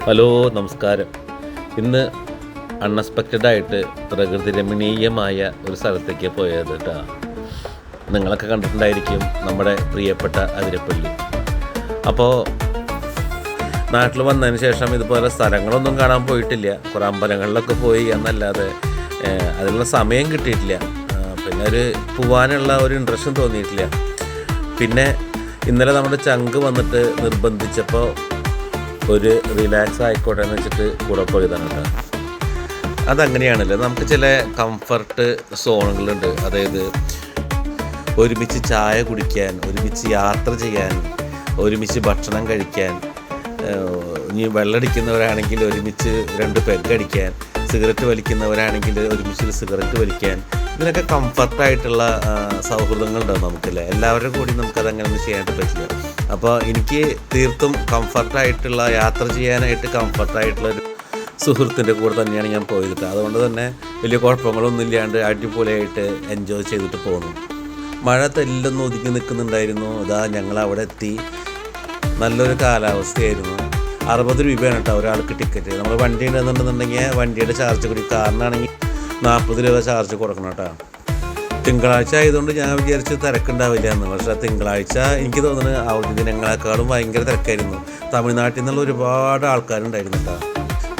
Hello, നമസ്കാരം. ഇന്ന് അൺഎക്സ്പെക്റ്റഡായിട്ട് പ്രകൃതി രമണീയമായ ഒരു സ്ഥലത്തേക്ക് പോയത് കേട്ടോ. നിങ്ങളൊക്കെ കണ്ടിട്ടുണ്ടായിരിക്കും നമ്മുടെ പ്രിയപ്പെട്ട അതിരപ്പള്ളി. അപ്പോൾ നാട്ടിൽ വന്നതിന് ശേഷം ഇതുപോലെ സ്ഥലങ്ങളൊന്നും കാണാൻ പോയിട്ടില്ല. കുറേ അമ്പലങ്ങളിലൊക്കെ പോയി എന്നല്ലാതെ അതിനുള്ള സമയം കിട്ടിയിട്ടില്ല. പിന്നെ പോവാനുള്ള ഒരു ഇൻട്രസ്റ്റും തോന്നിയിട്ടില്ല. പിന്നെ ഇന്നലെ നമ്മുടെ ചങ്ക് വന്നിട്ട് നിർബന്ധിച്ചപ്പോൾ ഒരു റിലാക്സ് ആയിക്കോട്ടെ എന്ന് വെച്ചിട്ട് കൂടെ പോയതാണ് കേട്ടോ. അതങ്ങനെയാണല്ലോ, നമുക്ക് ചില കംഫർട്ട് സോണുകളുണ്ട്. അതായത് ഒരുമിച്ച് ചായ കുടിക്കാൻ, ഒരുമിച്ച് യാത്ര ചെയ്യാൻ, ഒരുമിച്ച് ഭക്ഷണം കഴിക്കാൻ, ഇനി വെള്ളമടിക്കുന്നവരാണെങ്കിൽ ഒരുമിച്ച് 2 പെഗ് അടിക്കാൻ, സിഗരറ്റ് വലിക്കുന്നവരാണെങ്കിൽ ഒരുമിച്ച് സിഗരറ്റ് വലിക്കാൻ, ഇതിനൊക്കെ കംഫർട്ടായിട്ടുള്ള സൗഹൃദങ്ങളുണ്ടാവും നമുക്കല്ലേ. എല്ലാവരുടെ കൂടി നമുക്കതങ്ങനെ ചെയ്യാനായിട്ട് പറ്റില്ല. അപ്പോൾ എനിക്ക് തീർത്തും കംഫർട്ടായിട്ടുള്ള യാത്ര ചെയ്യാനായിട്ട് കംഫർട്ടായിട്ടുള്ളൊരു സുഹൃത്തിൻ്റെ കൂടെ തന്നെയാണ് ഞാൻ പോയിട്ട്. അതുകൊണ്ട് തന്നെ വലിയ കുഴപ്പങ്ങളൊന്നും ഇല്ലാണ്ട് അടിപൊളിയായിട്ട് എൻജോയ് ചെയ്തിട്ട് പോകുന്നു. മഴ തെല്ലൊന്നും ഒതുക്കി നിൽക്കുന്നുണ്ടായിരുന്നു. ഇതാ ഞങ്ങൾ അവിടെ എത്തി. നല്ലൊരു കാലാവസ്ഥയായിരുന്നു. 60 രൂപയാണ് കേട്ടോ ഒരാൾക്ക് ടിക്കറ്റ്. നമ്മൾ വണ്ടി ഉണ്ടെന്നുണ്ടെന്നുണ്ടെങ്കിൽ വണ്ടിയുടെ ചാർജ് കൂടി, കാറിനാണെങ്കിൽ 40 രൂപ ചാർജ് കൊടുക്കണം കേട്ടോ. തിങ്കളാഴ്ച ആയതുകൊണ്ട് ഞാൻ വിചാരിച്ച് തിരക്കുണ്ടാവില്ല എന്ന്. പക്ഷേ തിങ്കളാഴ്ച എനിക്ക് തോന്നുന്നത് അവധി ദിനങ്ങളെക്കാളും ഭയങ്കര തിരക്കായിരുന്നു. തമിഴ്നാട്ടിൽ നിന്നുള്ള ഒരുപാട് ആൾക്കാരുണ്ടായിരുന്നു കേട്ടോ.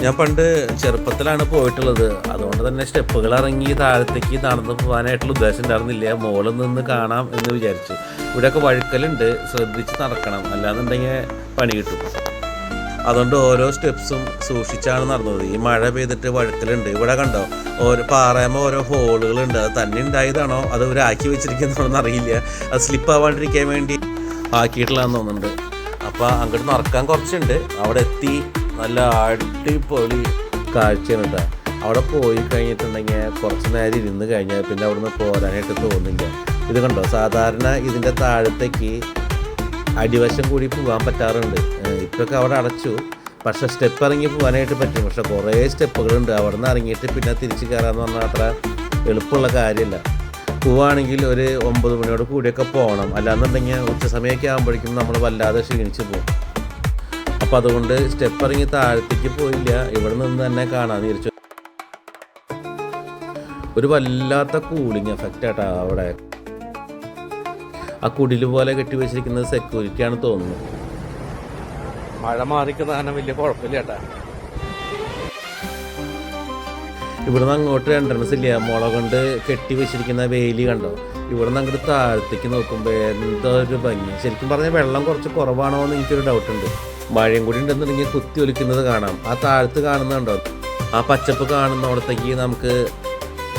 ഞാൻ പണ്ട് ചെറുപ്പത്തിലാണ് പോയിട്ടുള്ളത്. അതുകൊണ്ട് തന്നെ സ്റ്റെപ്പുകൾ ഇറങ്ങി താഴത്തേക്ക് നടന്ന് പോകാനായിട്ടുള്ള ഉദ്ദേശം ഉണ്ടായിരുന്നില്ല. മുകളിൽ നിന്ന് കാണാം എന്ന് വിചാരിച്ചു. ഇവിടെയൊക്കെ വഴുക്കലുണ്ട്, ശ്രദ്ധിച്ച് നടക്കണം, അല്ലാന്നുണ്ടെങ്കിൽ പണി കിട്ടും. അതുകൊണ്ട് ഓരോ സ്റ്റെപ്സും സൂക്ഷിച്ചാണ് നടന്നത്. ഈ മഴ പെയ്തിട്ട് വഴുക്കലുണ്ട്. ഇവിടെ കണ്ടോ, ഓരോ പാറയുമ്പോൾ ഓരോ ഹോളുകളുണ്ട്. അത് തന്നെ ഉണ്ടായതാണോ അത് ആക്കി വെച്ചിരിക്കുന്നതാണോന്ന് അറിയില്ല. അത് സ്ലിപ്പാവാണ്ടിരിക്കാൻ വേണ്ടി ആക്കിയിട്ടുള്ളതെന്ന് തോന്നുന്നുണ്ട്. അപ്പോൾ അങ്ങോട്ട് നടക്കാൻ കുറച്ചുണ്ട്. അവിടെ എത്തി. നല്ല അടിപൊളി കാഴ്ചയാണ് കേട്ടോ. അവിടെ പോയി കഴിഞ്ഞിട്ടുണ്ടെങ്കിൽ കുറച്ച് നേരം ഇരുന്ന് കഴിഞ്ഞാൽ പിന്നെ അവിടെ നിന്ന് പോരാനായിട്ട് തോന്നില്ല. ഇത് കണ്ടോ, സാധാരണ ഇതിൻ്റെ താഴത്തേക്ക് അടിവശം കൂടി പോകാൻ പറ്റാറുണ്ട്. ഇപ്പൊക്കെ അവിടെ അടച്ചു. പക്ഷേ സ്റ്റെപ്പ് ഇറങ്ങി പോകാനായിട്ട് പറ്റും. പക്ഷെ കുറേ സ്റ്റെപ്പുകളുണ്ട്. അവിടെ നിന്ന് ഇറങ്ങിയിട്ട് പിന്നെ തിരിച്ച് കയറാമെന്ന് പറഞ്ഞാൽ അത്ര എളുപ്പമുള്ള കാര്യമല്ല. പോവുകയാണെങ്കിൽ ഒരു 9 മണിയോട് കൂടിയൊക്കെ പോകണം. അല്ലാന്നുണ്ടെങ്കിൽ ഉച്ച സമയമൊക്കെ ആകുമ്പോഴേക്കും നമ്മൾ വല്ലാതെ ക്ഷീണിച്ച് പോകും. അപ്പോൾ അതുകൊണ്ട് സ്റ്റെപ്പ് ഇറങ്ങി താഴത്തേക്ക് പോയില്ല. ഇവിടെ നിന്ന് തന്നെ കാണാൻ തിരിച്ചു. ഒരു വല്ലാത്ത കൂളിംഗ് എഫക്റ്റ് ആട്ടാ അവിടെ. ആ കുടിൽ പോലെ കെട്ടിവെച്ചിരിക്കുന്നത് സെക്യൂരിറ്റിയാണ് തോന്നുന്നു. മഴ മാറിക്കുന്ന കാരണം വലിയ കുഴപ്പമില്ല കേട്ടാ. ഇവിടുന്ന് അങ്ങോട്ട് എൻട്രൻസ് ഇല്ല. മുള കൊണ്ട് കെട്ടി വെച്ചിരിക്കുന്ന വേലി കണ്ടോ. ഇവിടുന്ന് അങ്ങോട്ട് താഴത്തേക്ക് നോക്കുമ്പോൾ എന്തോ ഒരു ഭംഗി. ശരിക്കും പറഞ്ഞാൽ വെള്ളം കുറച്ച് കുറവാണോ എന്ന് എനിക്കൊരു ഡൗട്ടുണ്ട്. മഴയും കൂടി ഉണ്ടെന്നുണ്ടെങ്കിൽ കുത്തി ഒലിക്കുന്നത് കാണാം. ആ താഴത്ത് കാണുന്നുണ്ടോ, ആ പച്ചപ്പ് കാണുന്നിടത്തേക്ക് നമുക്ക്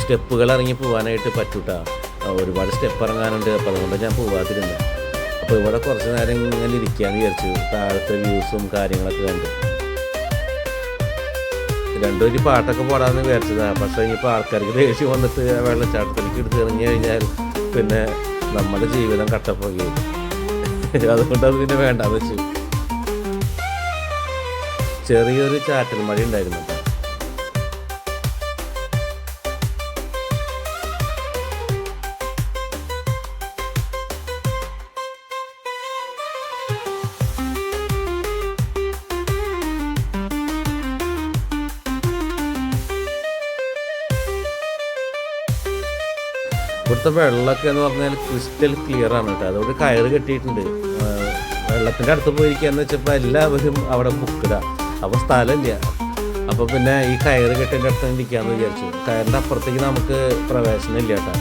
സ്റ്റെപ്പുകൾ ഇറങ്ങി പോകാനായിട്ട് പറ്റൂട്ടാ. ഒരുപാട് സ്റ്റെപ്പ് ഇറങ്ങാനുണ്ട്. അപ്പോൾ അതുകൊണ്ട് ഞാൻ പോകാതിരുന്നു. അപ്പോൾ ഇവിടെ കുറച്ച് നേരം ഇങ്ങനെ ഇരിക്കാമെന്ന് വിചാരിച്ചു. താഴത്തെ വ്യൂസും കാര്യങ്ങളൊക്കെ കണ്ട് 2 പാട്ടൊക്കെ പോടാമെന്ന് വിചാരിച്ചതാണ്. പക്ഷേ ഇനിയിപ്പോൾ ആൾക്കാർക്ക് ദേഷ്യം വന്നിട്ട് വെള്ളച്ചാട്ടത്തിലേക്ക് എടുത്ത് എറിഞ്ഞു കഴിഞ്ഞാൽ പിന്നെ നമ്മുടെ ജീവിതം കട്ടപ്പോയി. അതുകൊണ്ട് അത് പിന്നെ വേണ്ടാന്ന് വെച്ചു. ചെറിയൊരു ചാറ്റൽ മഴ ഉണ്ടായിരുന്നു. ഇവിടുത്തെ വെള്ളമൊക്കെ എന്ന് പറഞ്ഞാൽ ക്രിസ്റ്റൽ ക്ലിയർ ആണ് കേട്ടോ. അതുകൊണ്ട് കയറ് കെട്ടിയിട്ടുണ്ട്. വെള്ളത്തിൻ്റെ അടുത്ത് പോയിരിക്കുകയെന്ന് വെച്ചപ്പോൾ എല്ലാവരും അവിടെ ബുക്കിടാം. അപ്പോൾ സ്ഥലമില്ല. അപ്പോൾ പിന്നെ ഈ കയറ് കെട്ടിൻ്റെ അടുത്ത് ഇരിക്കാമെന്ന് വിചാരിച്ചു. കയറിൻ്റെ അപ്പുറത്തേക്ക് നമുക്ക് പ്രവേശനം ഇല്ല കേട്ടോ.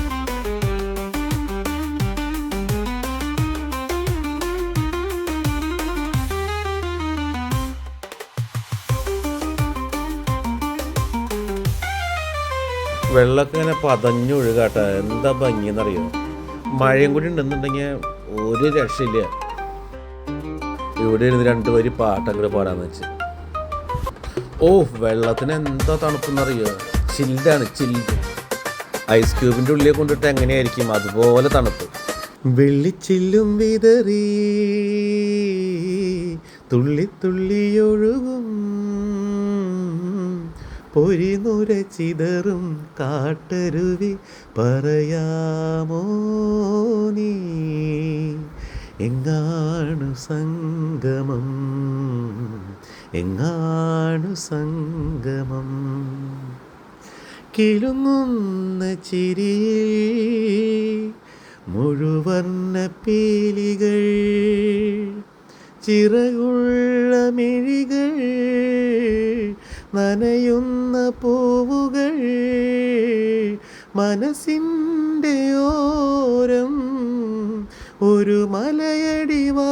വെള്ളമൊക്കെ ഇങ്ങനെ പതഞ്ഞൊഴുകാട്ടോ. എന്താ ഭംഗിയെന്നറിയോ. മഴയും കൂടി ഉണ്ടെന്നുണ്ടെങ്കിൽ ഒരു രക്ഷയില്ല. ഇവിടെ ഇരുന്ന് 2 വരി പാട്ടങ്ങോട്ട് പാടാന്ന് വെച്ച്. ഓ, വെള്ളത്തിന് എന്താ തണുപ്പെന്നറിയോ. ചില്ലാണ്, ചില്ല്. ഐസ് ക്യൂബിൻ്റെ ഉള്ളിൽ കൊണ്ടിട്ട് എങ്ങനെയായിരിക്കും അതുപോലെ തണുപ്പ്. വെള്ളിച്ചില്ലും വിതറി തുള്ളി തുള്ളിയൊഴുകും പൊരിനുര ചിതറും കാട്ടരുവി പറയാമോ നീ എങ്ങാണു സംഗമം എങ്ങാണു സംഗമം കിളുങ്ങുന്ന ചിരിയിൽ മുഴുവർണ്ണ പീലികൾ ചിറകുള്ള മിഴികൾ നനയുന്ന പൂവുകൾ മനസ്സിൻ്റെ ഓരം ഒരു മലയടിവാരം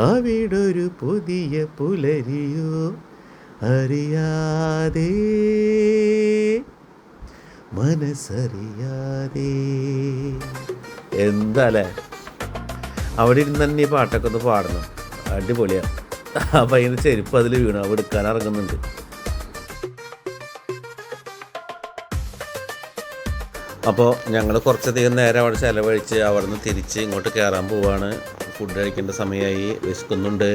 അവിടൊരു പുതിയ പുലരിയോ അറിയാതെ മനസ്സറിയാതെ. എന്താല്ലേ അവിടെ ഇരുന്ന് തന്നെ ഈ പാട്ടൊക്കെ ഒന്ന് പാടണം, അടിപൊളിയാണ്. ആ പയ്യന് ചെരുപ്പ് അതിൽ വീണു, അവിടെ എടുക്കാൻ ഇറങ്ങുന്നുണ്ട്. അപ്പോൾ ഞങ്ങൾ കുറച്ചധികം നേരം അവിടെ ചിലവഴിച്ച് അവിടെ നിന്ന് തിരിച്ച് ഇങ്ങോട്ട് കയറാൻ പോവാണ്. ഫുഡ് കഴിക്കേണ്ട സമയമായി, വിശക്കുന്നുണ്ട്.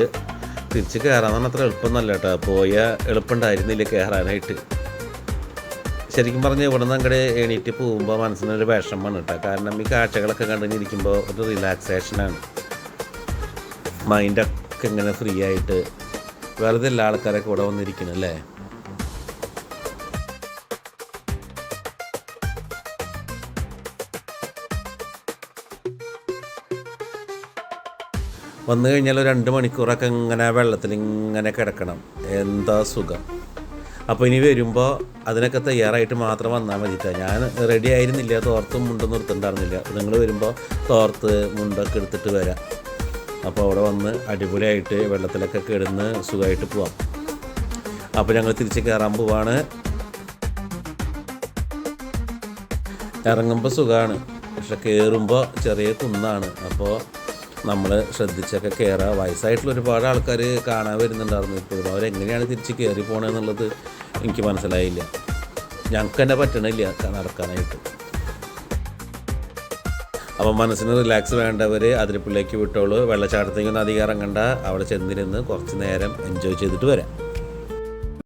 തിരിച്ച് കയറാൻ അത്ര എളുപ്പമൊന്നുമല്ല കേട്ടോ. പോയ എളുപ്പമുണ്ടായിരുന്നില്ല കയറാനായിട്ട്. ശരിക്കും പറഞ്ഞാൽ ഇവിടെ നിന്ന് അങ്ങോട്ട് എണീറ്റ് പോകുമ്പോൾ മനസ്സിനൊരു വിഷമമാണ് കേട്ടോ. കാരണം ഈ കാഴ്ചകളൊക്കെ കണ്ടിരിക്കുമ്പോൾ ഒരു റിലാക്സേഷനാണ്. മൈൻഡൊക്കെ ഇങ്ങനെ ഫ്രീ ആയിട്ട് വെറുതെ എല്ലാ ആൾക്കാരൊക്കെ ഇവിടെ വന്നിരിക്കണം അല്ലേ. വന്നു കഴിഞ്ഞാൽ 2 മണിക്കൂറൊക്കെ ഇങ്ങനെ വെള്ളത്തിൽ ഇങ്ങനെ കിടക്കണം, എന്താ സുഖം. അപ്പോൾ ഇനി വരുമ്പോൾ അതിനൊക്കെ തയ്യാറായിട്ട് മാത്രം വന്നാൽ മതിട്ടോ. ഞാൻ റെഡി ആയിരുന്നില്ല, തോർത്തും മുണ്ടൊന്നും എടുത്തിട്ടുണ്ടായിരുന്നില്ല. നിങ്ങൾ വരുമ്പോൾ തോർത്ത് മുണ്ടൊക്കെ എടുത്തിട്ട് വരാം. അപ്പോൾ അവിടെ വന്ന് അടിപൊളിയായിട്ട് വെള്ളത്തിലൊക്കെ കിടന്ന് സുഖമായിട്ട് പോവാം. അപ്പോൾ ഞങ്ങൾ തിരിച്ച് കയറാൻ പോവാണ്. ഇറങ്ങുമ്പോൾ സുഖമാണ്, പക്ഷെ കയറുമ്പോൾ ചെറിയ കുന്നാണ്. അപ്പോൾ നമ്മൾ ശ്രദ്ധിച്ചൊക്കെ കയറുക. വയസ്സായിട്ടുള്ള ഒരുപാട് ആൾക്കാർ കാണാൻ വരുന്നുണ്ടായിരുന്നു. ഇപ്പോഴും അവരെങ്ങനെയാണ് തിരിച്ച് കയറി പോകണമെന്നുള്ളത് എനിക്ക് മനസ്സിലായില്ല. ഞങ്ങൾക്ക് തന്നെ പറ്റണില്ല നടക്കാനായിട്ട്. അപ്പം മനസ്സിന് റിലാക്സ് വേണ്ടവർ അതിരപ്പള്ളിയിലേക്ക് വിട്ടോളൂ. വെള്ളച്ചാട്ടത്തേക്കൊന്നും അധികം ഇറങ്ങണ്ട, അവിടെ ചെന്നിരുന്ന് കുറച്ച് നേരം എൻജോയ് ചെയ്തിട്ട് വരാം.